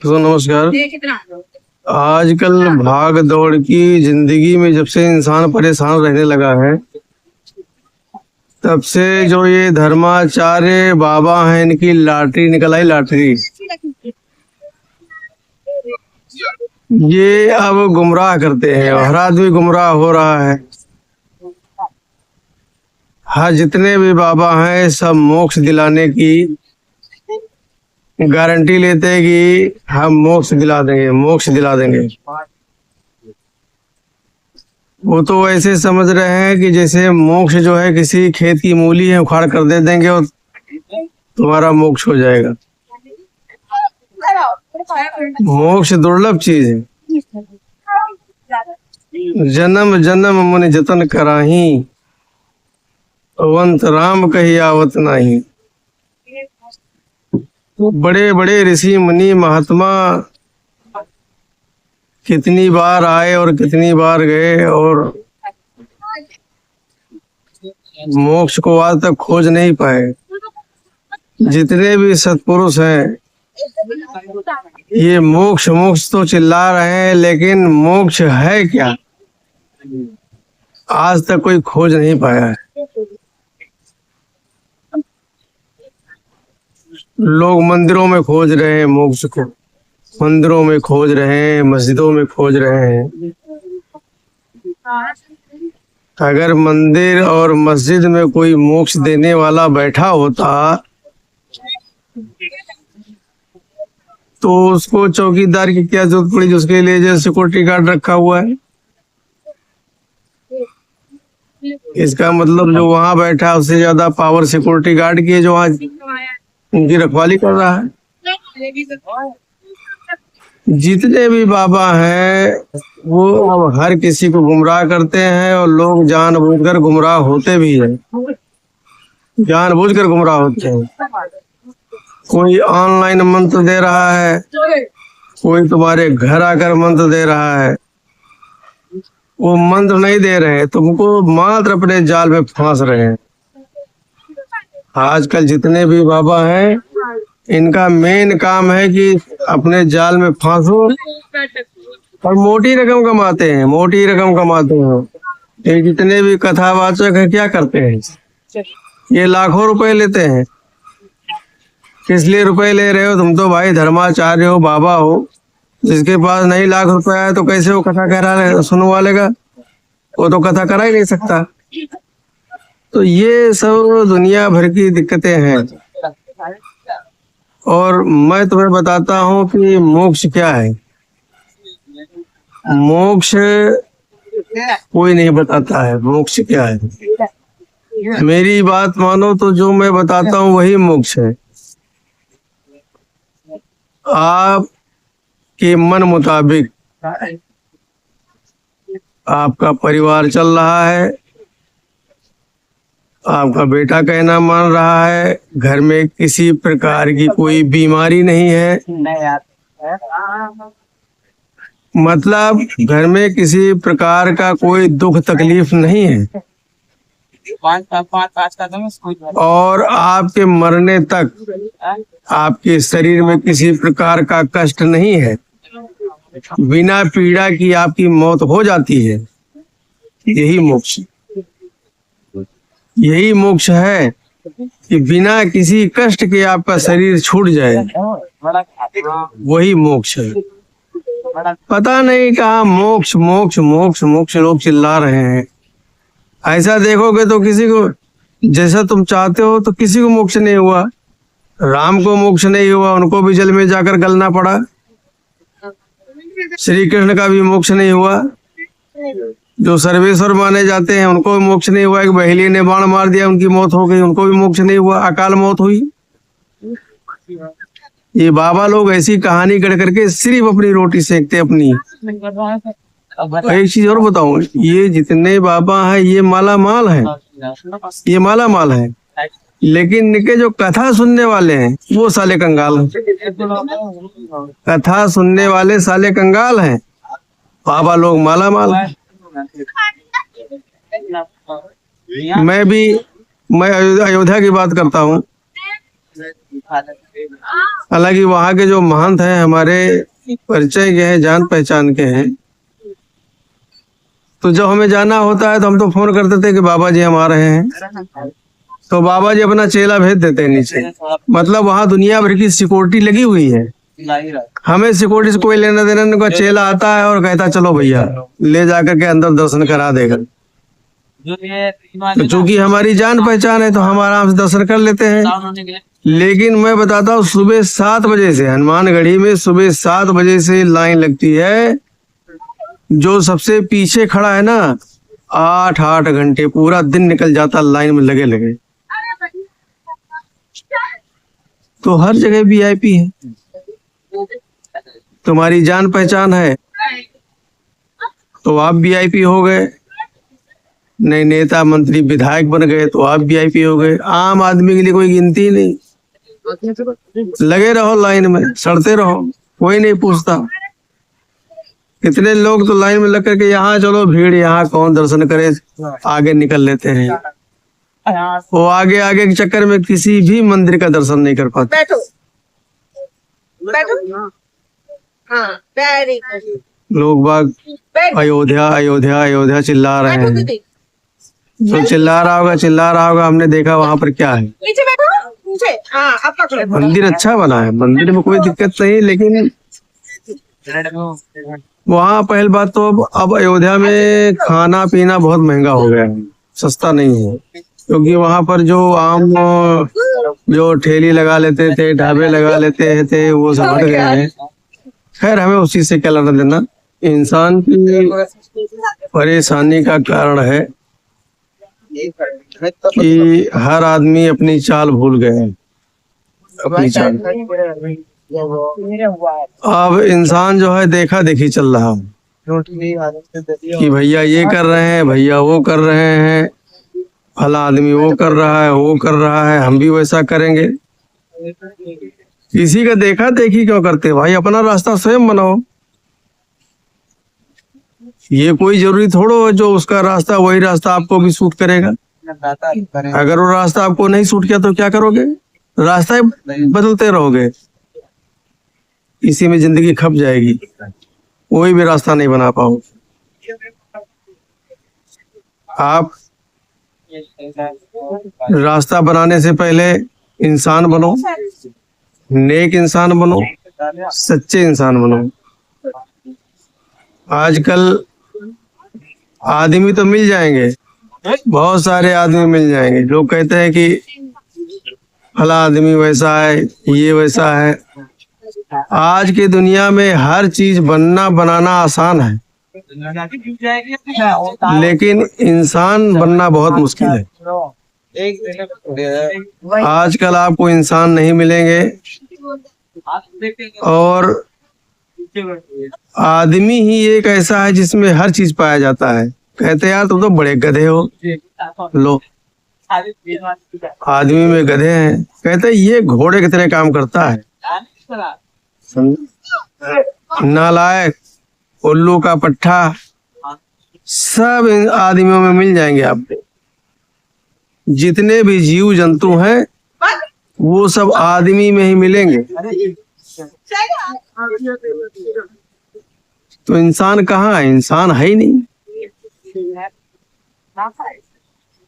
तो नमस्कार। आजकल भाग दौड़ की जिंदगी में जब से इंसान परेशान रहने लगा है, तब से जो ये धर्माचार्य बाबा हैं, इनकी लॉटरी निकल आई, लॉटरी। ये अब गुमराह करते हैं और हर आदमी गुमराह हो रहा है। हाँ, जितने भी बाबा हैं सब मोक्ष दिलाने की गारंटी लेते हैं कि हम मोक्ष दिला देंगे, मोक्ष दिला देंगे। वो तो ऐसे समझ रहे हैं कि जैसे मोक्ष जो है किसी खेत की मूली है, उखाड़ कर दे देंगे और तुम्हारा मोक्ष हो जाएगा। मोक्ष दुर्लभ चीज है। जन्म जन्म मुनि जतन कराही, अवंत राम कही आवत नाही। बड़े बड़े ऋषि मुनि महात्मा कितनी बार आए और कितनी बार गए और मोक्ष को आज तक खोज नहीं पाए। जितने भी सत्पुरुष हैं ये मोक्ष मोक्ष तो चिल्ला रहे हैं, लेकिन मोक्ष है क्या आज तक कोई खोज नहीं पाया है। लोग मंदिरों में खोज रहे हैं मोक्ष को, मंदिरों में खोज रहे हैं, मस्जिदों में खोज रहे हैं। अगर मंदिर और मस्जिद में कोई मोक्ष देने वाला बैठा होता तो उसको चौकीदार की क्या जरूरत पड़ी, उसके लिए जो सिक्योरिटी गार्ड रखा हुआ है। इसका मतलब जो वहां बैठा उससे ज्यादा पावर सिक्योरिटी गार्ड की है, जो वहां उनकी रखवाली कर रहा है। जितने भी बाबा हैं वो अब हर किसी को गुमराह करते हैं और लोग जानबूझकर गुमराह होते भी हैं, जानबूझकर गुमराह होते हैं। कोई ऑनलाइन मंत्र दे रहा है, कोई तुम्हारे घर आकर मंत्र दे रहा है। वो मंत्र नहीं दे रहे हैं, तुमको मात्र अपने जाल में फांस रहे हैं। आजकल जितने भी बाबा हैं इनका मेन काम है कि अपने जाल में फांसो और मोटी रकम कमाते हैं, मोटी रकम कमाते हैं। ये जितने भी कथावाचक हैं क्या करते हैं, ये लाखों रुपए लेते हैं। किस लिए रुपए ले रहे हो? तुम तो भाई धर्माचार्य हो, बाबा हो। जिसके पास नहीं लाख रुपया है तो कैसे वो कथा करा सुनवा लेगा? वो तो कथा करा ही नहीं सकता। तो ये सब दुनिया भर की दिक्कतें हैं। और मैं तुम्हें बताता हूँ कि मोक्ष क्या है। मोक्ष कोई नहीं बताता है मोक्ष क्या है। मेरी बात मानो तो जो मैं बताता हूँ वही मोक्ष है। आपके मन मुताबिक आपका परिवार चल रहा है, आपका बेटा कहना मान रहा है, घर में किसी प्रकार की कोई बीमारी नहीं है, मतलब घर में किसी प्रकार का कोई दुख तकलीफ नहीं है, और आपके मरने तक आपके शरीर में किसी प्रकार का कष्ट नहीं है, बिना पीड़ा की आपकी मौत हो जाती है। यही मोक्ष, यही मोक्ष है कि बिना किसी कष्ट के आपका शरीर छूट जाए, वही मोक्ष है। पता नहीं कहाँ मोक्ष मोक्ष मोक्ष मोक्ष लोग चिल्ला रहे हैं। ऐसा देखोगे तो किसी को जैसा तुम चाहते हो तो किसी को मोक्ष नहीं हुआ। राम को मोक्ष नहीं हुआ, उनको भी जल में जाकर गलना पड़ा। श्री कृष्ण का भी मोक्ष नहीं हुआ। जो सर्वेश्वर माने जाते हैं उनको भी मोक्ष नहीं हुआ। एक बहेली ने बाण मार दिया, उनकी मौत हो गई, उनको भी मोक्ष नहीं हुआ, अकाल मौत हुई। ये बाबा लोग ऐसी कहानी गढ़ करके सिर्फ अपनी रोटी सेकते अपनी। एक चीज और बताऊं, ये जितने बाबा हैं ये माला माल हैं, ये माला माल हैं, लेकिन इनके जो कथा सुनने वाले हैं वो साले कंगाल हैं। कथा सुनने वाले साले कंगाल हैं, बाबा लोग माला माल हैं। मैं अयोध्या की बात करता हूँ। हालांकि वहाँ के जो महंत हैं हमारे परिचय के हैं, जान पहचान के हैं, तो जब हमें जाना होता है तो हम तो फोन करते थे कि बाबा जी हम आ रहे हैं, तो बाबा जी अपना चेला भेज देते हैं नीचे। मतलब वहाँ दुनिया भर की सिक्योरिटी लगी हुई है, हमें सिक्योरिटी से कोई लेना देना नहीं। कोई चेला आता है और कहता चलो भैया ले जाकर के अंदर दर्शन करा देगा। तो चूंकि हमारी जान पहचान है तो हम आराम से दर्शन कर लेते हैं। लेकिन मैं बताता हूँ सुबह 7 बजे से हनुमानगढ़ी में सुबह 7 बजे से लाइन लगती है। जो सबसे पीछे खड़ा है ना 8 घंटे पूरा दिन निकल जाता लाइन में लगे लगे। तो हर जगह वीआईपी है, तुम्हारी जान पहचान है तो आप वीआईपी हो गए, नए नेता मंत्री विधायक बन गए तो आप वीआईपी हो गए। आम आदमी के लिए कोई गिनती नहीं, लगे रहो लाइन में, सड़ते रहो, कोई नहीं पूछता। कितने लोग तो लाइन में लग करके यहाँ चलो भीड़, यहाँ कौन दर्शन करे, आगे निकल लेते हैं। वो आगे आगे के चक्कर में किसी भी मंदिर का दर्शन नहीं कर पाते। लोग बाग अयोध्या अयोध्या अयोध्या चिल्ला रहे हैं, तो चिल्ला रहा होगा। हमने देखा वहाँ पर क्या है, मंदिर अच्छा बना है, मंदिर में कोई दिक्कत नहीं, लेकिन वहाँ पहली बात तो अब अयोध्या में खाना पीना बहुत महंगा हो गया है, सस्ता नहीं है। क्योंकि वहाँ पर जो आम जो ठेली लगा लेते थे, ढाबे लगा लेते थे, वो सब हट गए हैं। खैर हमें उसी से क्या लेना देना, इंसान की परेशानी का कारण है कि हर आदमी अपनी चाल भूल गए हैं, अपनी चाल। अब इंसान जो है देखा देखी चल रहा है कि भैया ये कर रहे हैं, भैया वो कर रहे हैं, फला आदमी वो कर रहा है, वो कर रहा है, हम भी वैसा करेंगे। किसी का देखा देखी क्यों करते भाई, अपना रास्ता स्वयं बनाओ। ये कोई जरूरी थोड़ो है जो उसका रास्ता वही रास्ता आपको भी सूट करेगा। अगर वो रास्ता आपको नहीं सूट किया तो क्या करोगे, रास्ता बदलते रहोगे, इसी में जिंदगी खप जाएगी, कोई भी रास्ता नहीं बना पाओगे। आप रास्ता बनाने से पहले इंसान बनो, नेक इंसान बनो, सच्चे इंसान बनो। आजकल आदमी तो मिल जाएंगे, बहुत सारे आदमी मिल जाएंगे, लोग कहते हैं कि फला आदमी वैसा है, ये वैसा है। आज की दुनिया में हर चीज बनना बनाना आसान है, लेकिन इंसान बनना बहुत मुश्किल है। आजकल आपको इंसान नहीं मिलेंगे, और आदमी ही एक ऐसा है जिसमें हर चीज पाया जाता है। कहते यार तुम तो बड़े गधे हो, लो आदमी में गधे हैं। कहते ये घोड़े की तरह काम करता है, नालायक, उल्लू का पट्टा, सब इन आदमियों में मिल जाएंगे आपको। जितने भी जीव जंतु हैं वो सब आदमी में ही मिलेंगे। तो इंसान कहाँ है, इंसान है ही नहीं।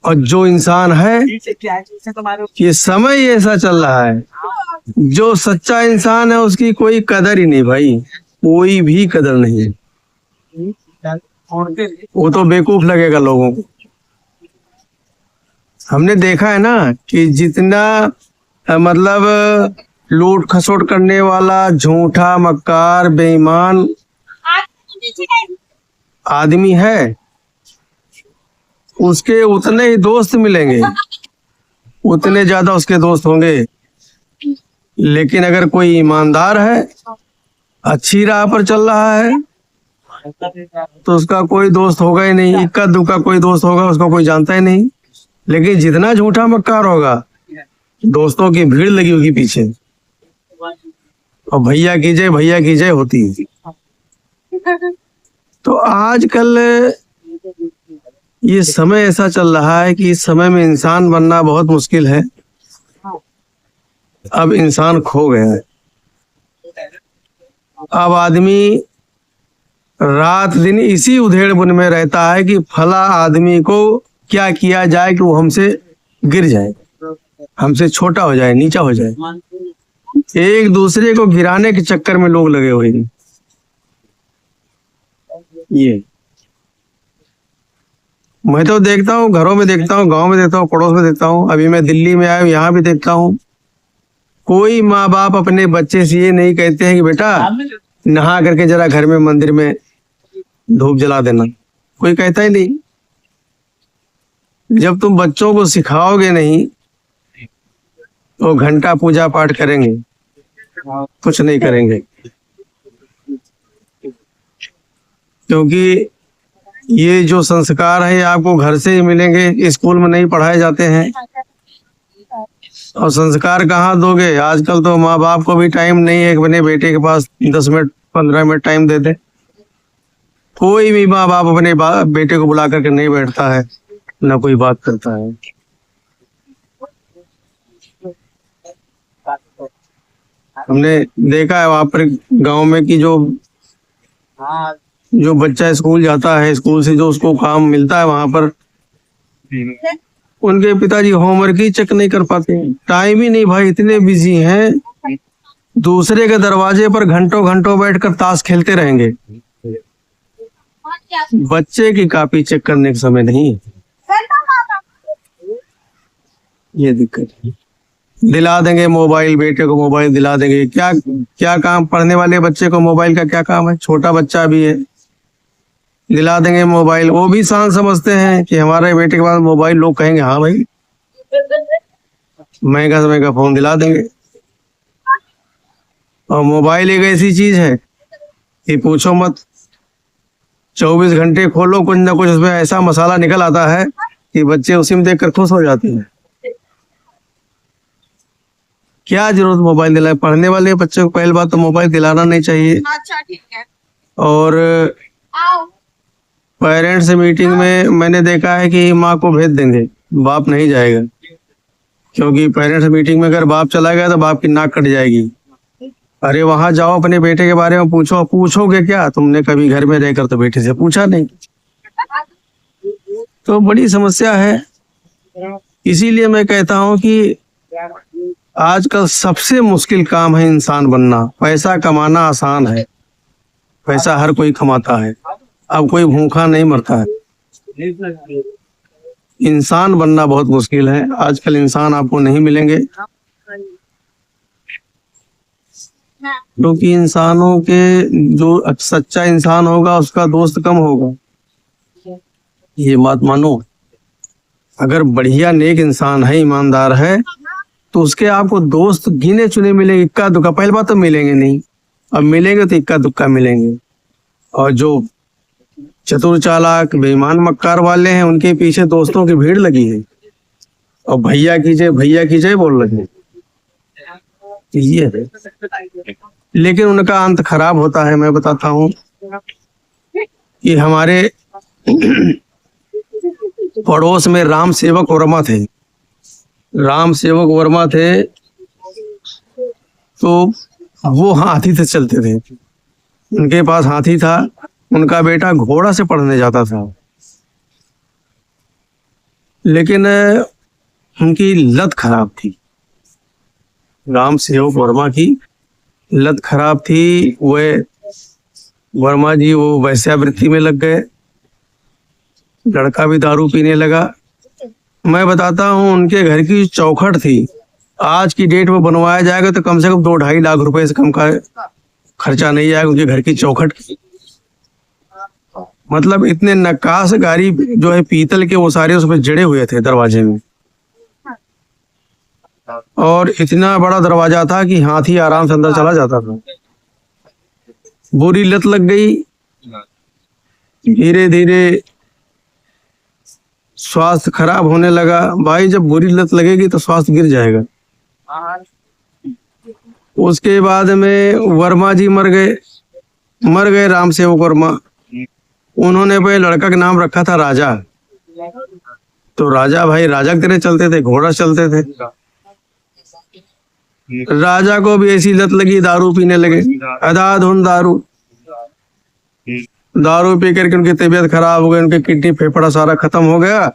और जो इंसान है, ये समय ऐसा चल रहा है, जो सच्चा इंसान है उसकी कोई कदर ही नहीं भाई, कोई भी कदर नहीं है। वो तो बेवकूफ लगेगा लोगों को। हमने देखा है ना कि जितना मतलब लूट खसोट करने वाला, झूठा, मक्कार, बेईमान आदमी है, उसके उतने ही दोस्त मिलेंगे, उतने ज्यादा उसके दोस्त होंगे। लेकिन अगर कोई ईमानदार है, अच्छी राह पर चल रहा है, तो उसका कोई दोस्त होगा ही नहीं। इक्का दुक्का कोई दोस्त होगा, उसको कोई जानता ही नहीं। लेकिन जितना झूठा मक्कार होगा, दोस्तों की भीड़ लगी होगी पीछे, और भैया की जय होती है। तो आजकल ये समय ऐसा चल रहा है कि इस समय में इंसान बनना बहुत मुश्किल है। अब इंसान खो गया है। अब आदमी रात दिन इसी उधेड़ बुन में रहता है कि फला आदमी को क्या किया जाए कि वो हमसे गिर जाए, हमसे छोटा हो जाए, नीचा हो जाए। एक दूसरे को गिराने के चक्कर में लोग लगे हुए हैं। ये मैं तो देखता हूँ, घरों में देखता हूँ, गांव में देखता हूँ, पड़ोस में देखता हूँ। अभी मैं दिल्ली में आया हूँ, यहाँ भी देखता हूँ। कोई माँ बाप अपने बच्चे से ये नहीं कहते हैं कि बेटा नहा करके जरा घर में मंदिर में धूप जला देना। कोई कहता ही नहीं। जब तुम बच्चों को सिखाओगे नहीं तो घंटा पूजा पाठ करेंगे, कुछ नहीं करेंगे। क्योंकि ये जो संस्कार है आपको घर से ही मिलेंगे, स्कूल में नहीं पढ़ाए जाते हैं। और संस्कार कहाँ दोगे? आजकल तो माँ बाप को भी टाइम नहीं है कि अपने बेटे के पास 10 मिनट 15 मिनट टाइम दे दे। कोई भी माँ बाप अपने बेटे को बुला करके नहीं बैठता है, ना कोई बात करता है। हमने देखा है वहां पर गांव में कि जो बच्चा स्कूल जाता है, स्कूल से जो उसको काम मिलता है वहां पर उनके पिताजी होमवर्क ही चेक नहीं कर पाते। टाइम ही नहीं भाई, इतने बिजी हैं। दूसरे के दरवाजे पर घंटों घंटों बैठकर ताश खेलते रहेंगे, बच्चे की कॉपी चेक करने का समय नहीं है। ये दिक्कत है। दिला देंगे मोबाइल, बेटे को मोबाइल दिला देंगे। क्या क्या काम? पढ़ने वाले बच्चे को मोबाइल का क्या काम है? छोटा बच्चा भी है, दिला देंगे मोबाइल। वो भी शान समझते हैं कि हमारे बेटे के पास मोबाइल। लोग कहेंगे हाँ भाई महंगा से महंगा फोन दिला देंगे। और मोबाइल एक ऐसी चीज है कि पूछो मत, 24 घंटे खोलो कुछ ना कुछ उसमें ऐसा मसाला निकल आता है कि बच्चे उसी में देखकर खुश हो जाते हैं। क्या जरूरत मोबाइल दिलाए? पढ़ने वाले बच्चे को पहली बात तो मोबाइल दिलाना नहीं चाहिए। अच्छा ठीक है। और पेरेंट्स मीटिंग में मैंने देखा है कि माँ को भेज देंगे, बाप नहीं जाएगा। क्योंकि पेरेंट्स मीटिंग में अगर बाप चला गया तो बाप की नाक कट जाएगी। अरे वहां जाओ, अपने बेटे के बारे में पूछो। पूछोगे क्या? तुमने कभी घर में रहकर तो बेटे से पूछा नहीं। तो बड़ी समस्या है। इसीलिए मैं कहता हूं कि आजकल सबसे मुश्किल काम है इंसान बनना। पैसा कमाना आसान है, पैसा हर कोई कमाता है, अब कोई भूखा नहीं मरता है। इंसान बनना बहुत मुश्किल है। आजकल इंसान आपको नहीं मिलेंगे, क्योंकि इंसानों के जो सच्चा इंसान होगा उसका दोस्त कम होगा। ये बात मानो। अगर बढ़िया नेक इंसान है, ईमानदार है, तो उसके आपको दोस्त गिने चुने मिलेंगे। इक्का दुक्का, पहली बात तो मिलेंगे नहीं, अब मिलेंगे तो इक्का दुक्का मिलेंगे। और जो चतुर चालाक बेईमान मक्कार वाले हैं उनके पीछे दोस्तों की भीड़ लगी है, और भैया कीजिए बोल रहे हैं। ये है, लेकिन उनका अंत खराब होता है। मैं बताता हूँ कि हमारे पड़ोस में राम सेवक वर्मा थे। राम सेवक वर्मा थे तो वो हाथी से चलते थे। उनके पास हाथी था। उनका बेटा घोड़ा से पढ़ने जाता था, लेकिन उनकी लत खराब थी। राम सेवक वर्मा की लत खराब थी। वे वर्मा जी वो वैश्यावृत्ति में लग गए। लड़का भी दारू पीने लगा। मैं बताता हूँ, उनके घर की चौखट थी, आज की डेट में बनवाया जाएगा तो कम से कम 2-2.5 लाख रुपए से कम का खर्चा नहीं आएगा। उनके घर की चौखट की मतलब इतने नक्काश गारी जो है पीतल के, वो सारे उसमें जड़े हुए थे दरवाजे में। और इतना बड़ा दरवाजा था कि हाथी आराम से अंदर चला जाता था। बुरी लत लग गई। धीरे धीरे स्वास्थ्य खराब होने लगा। भाई जब बुरी लत लगेगी तो स्वास्थ्य गिर जाएगा। उसके बाद में वर्मा जी मर गए राम सेवक वर्मा। उन्होंने भाई लड़का का नाम रखा था राजा। तो राजा भाई राजा की तरह चलते थे, घोड़ा चलते थे। राजा को भी ऐसी लत लगी, दारू पीने लगे, अंधाधुंध दारू। दारू पी करके उनकी तबीयत खराब हो गई, उनके किडनी फेफड़ा सारा खत्म हो गया।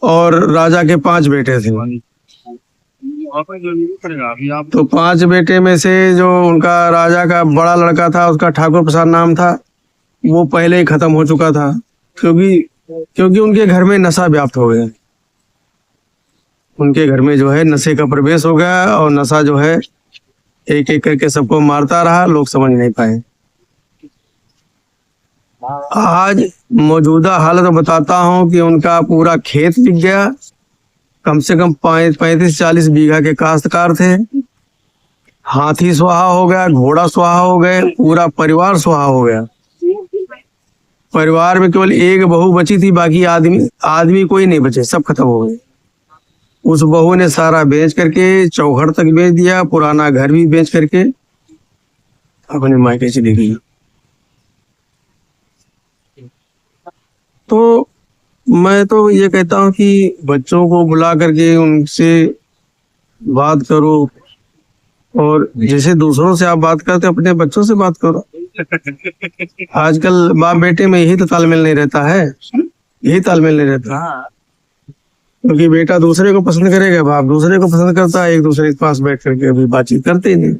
और राजा के 5 बेटे थे। तो 5 बेटे में से जो उनका राजा का बड़ा लड़का था, उसका ठाकुर प्रसाद नाम था, वो पहले ही खत्म हो चुका था, क्योंकि उनके घर में नशा व्याप्त हो गया। उनके घर में जो है नशे का प्रवेश हो गया, और नशा जो है एक एक करके सबको मारता रहा, लोग समझ नहीं पाए। आज मौजूदा हालत बताता हूँ कि उनका पूरा खेत बिक गया। कम से कम 35-40 बीघा के काश्तकार थे। हाथी सुहा हो गया, घोड़ा सुहा हो गए, पूरा परिवार सुहा हो गया। परिवार में केवल एक बहू बची थी, बाकी आदमी कोई नहीं बचे, सब खत्म हो गए। उस बहू ने सारा बेच करके चौहड़ तक बेच दिया, पुराना घर भी बेच करके अपने मायके चली गई। तो मैं तो ये कहता हूँ कि बच्चों को बुला करके उनसे बात करो, और जैसे दूसरों से आप बात करते अपने बच्चों से बात करो। आजकल बाप बेटे में यही तो तालमेल नहीं रहता है, यही तालमेल नहीं रहता। क्योंकि बेटा दूसरे को पसंद करेगा, बाप दूसरे को पसंद करता है, एक दूसरे के पास बैठ करके अभी बातचीत करते ही नहीं।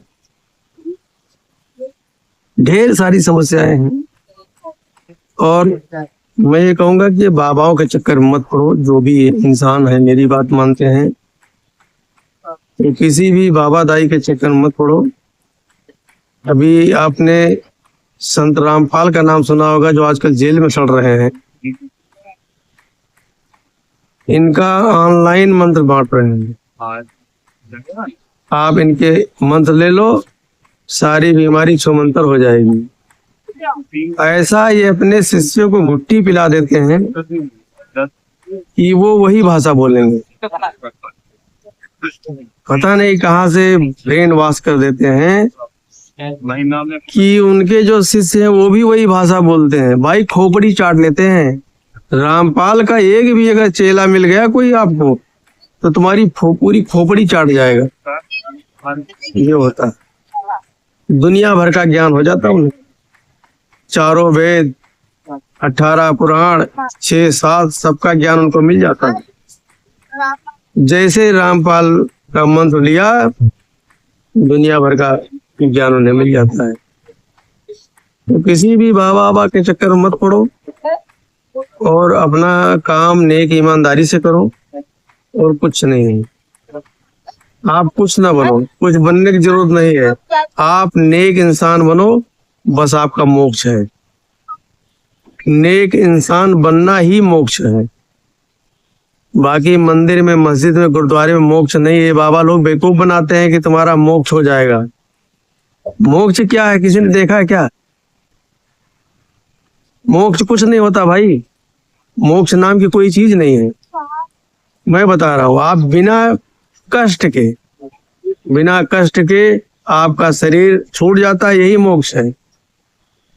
ढेर सारी समस्याएं हैं। और मैं ये कहूंगा कि बाबाओं के चक्कर में मत पड़ो। जो भी इंसान है मेरी बात मानते हैं, तो किसी भी बाबा दाई के चक्कर में मत पड़ो। अभी आपने संत रामपाल का नाम सुना होगा, जो आजकल जेल में सड़ रहे हैं। इनका ऑनलाइन मंत्र बांट रहे हैं। आप इनके मंत्र ले लो, सारी बीमारी छूमंतर हो जाएगी। ऐसा ये अपने शिष्यों को घुट्टी पिला देते हैं कि वो वही भाषा बोलेंगे। पता नहीं कहाँ से ब्रेन वॉश कर देते हैं कि उनके जो शिष्य हैं वो भी वही भाषा बोलते हैं। भाई खोपड़ी चाट लेते हैं। रामपाल का एक भी अगर चेला मिल गया कोई आपको, तो तुम्हारी पूरी खोपड़ी चाट जाएगा। ये होता, दुनिया भर का ज्ञान हो जाता उन्हें। 4 वेद, 18 पुराण, 6-7 सबका ज्ञान उनको मिल जाता है। जैसे रामपाल का मंत्र लिया, दुनिया भर का ज्ञान उन्हें मिल जाता है। तो किसी भी बाबा के चक्कर में मत पड़ो, और अपना काम नेक ईमानदारी से करो, और कुछ नहीं। आप कुछ ना बनो, कुछ बनने की जरूरत नहीं है। आप नेक इंसान बनो, बस आपका मोक्ष है। नेक इंसान बनना ही मोक्ष है। बाकी मंदिर में, मस्जिद में, गुरुद्वारे में मोक्ष नहीं है। बाबा लोग बेवकूफ बनाते हैं कि तुम्हारा मोक्ष हो जाएगा। मोक्ष क्या है, किसी ने देखा है क्या? मोक्ष कुछ नहीं होता भाई। मोक्ष नाम की कोई चीज नहीं है। मैं बता रहा हूं, आप बिना कष्ट के आपका शरीर छूट जाता है, यही मोक्ष है।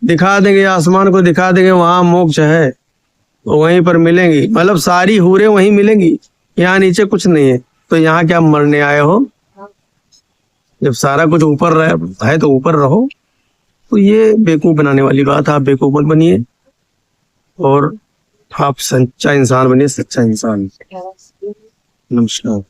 दिखा देंगे, आसमान को दिखा देंगे वहां मोक्ष है, तो वहीं पर मिलेंगी। मतलब सारी हूरें वहीं मिलेंगी, यहाँ नीचे कुछ नहीं है। तो यहाँ क्या मरने आए हो? जब सारा कुछ ऊपर है तो ऊपर रहो। तो ये बेवकूफ बनाने वाली बात, आप बेवकूफ मत बनिए, और आप सच्चा इंसान बनिए, सच्चा इंसान। नमस्कार।